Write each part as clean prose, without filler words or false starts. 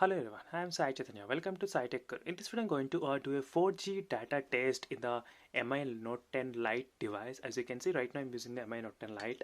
Hello everyone, I am Sai Chaitanya. Welcome to SciTech. In this video, I'm going to do a 4G data test in the MI Note 10 Lite device. As you can see, right now I'm using the MI Note 10 Lite,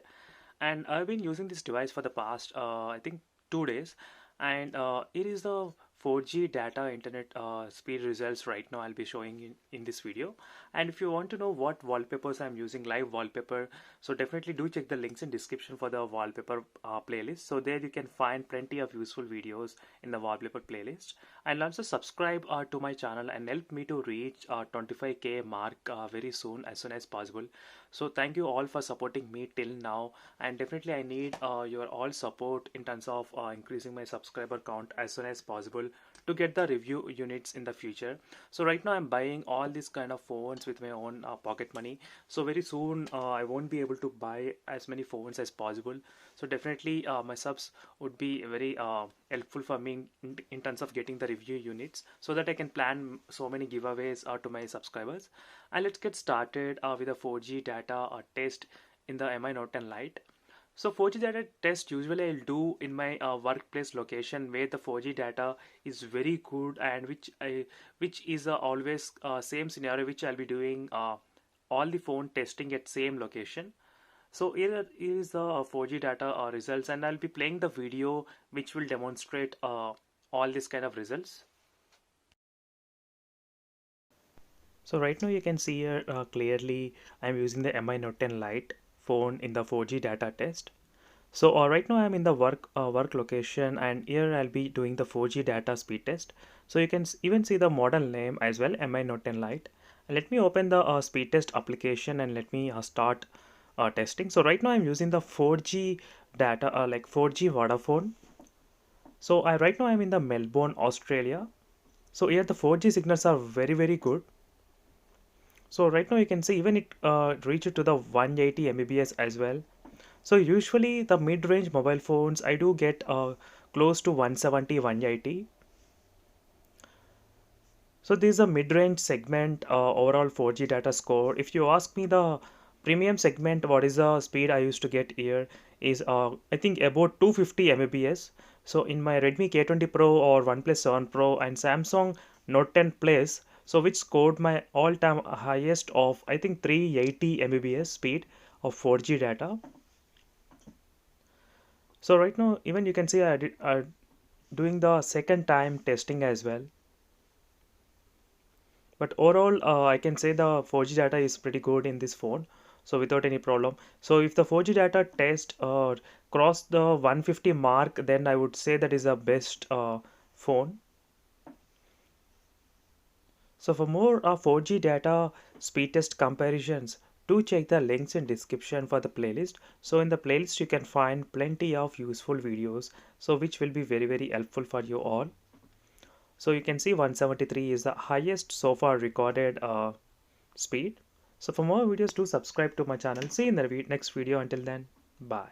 and I've been using this device for the past, I think, 2 days, and it is the 4G data internet speed results right now I'll be showing in this video. And if you want to know what wallpapers I'm using, live wallpaper, so definitely do check the links in description for the wallpaper playlist. So there you can find plenty of useful videos in the wallpaper playlist. And also subscribe to my channel and help me to reach 25k mark very soon, as soon as possible. So thank you all for supporting me till now, and definitely I need your all support in terms of increasing my subscriber count as soon as possible to get the review units in the future. So right now I'm buying all these kind of phones with my own pocket money, so very soon I won't be able to buy as many phones as possible. So definitely my subs would be very helpful for me in terms of getting the review units, so that I can plan so many giveaways to my subscribers. And let's get started with a 4G data test in the MI Note 10 Lite. So 4G data test usually I'll do in my workplace location where the 4G data is very good, and which is always same scenario which I'll be doing all the phone testing at same location. So here is the 4G data results, and I'll be playing the video which will demonstrate all this kind of results. So right now you can see here clearly I'm using the MI Note 10 Lite phone in the 4G data test. So right now I'm in the work location, and here I'll be doing the 4G data speed test. So you can even see the model name as well, MI Note 10 Lite. Let me open the speed test application and let me start testing. So right now I'm using the 4G data, like 4G Vodafone. So right now I'm in the Melbourne, Australia. So here the 4G signals are very good. So right now you can see even it reached to the 180 Mbps as well. So usually the mid-range mobile phones I do get close to 170, 180. So this is a mid-range segment overall 4G data score. If you ask me the premium segment, what is the speed I used to get here is I think about 250 Mbps. So in my Redmi K20 Pro or OnePlus 7 Pro and Samsung Note 10 Plus, so which scored my all-time highest of I think 380 Mbps speed of 4G data. So right now even you can see I doing the second time testing as well. But overall I can say the 4G data is pretty good in this phone, so without any problem. So if the 4G data test cross the 150 mark, then I would say that is the best phone. So for more 4G data speed test comparisons, do check the links in description for the playlist. So in the playlist you can find plenty of useful videos, so which will be very helpful for you all. So you can see 173 is the highest so far recorded speed. So for more videos, do subscribe to my channel. See you in the next video. Until then, bye.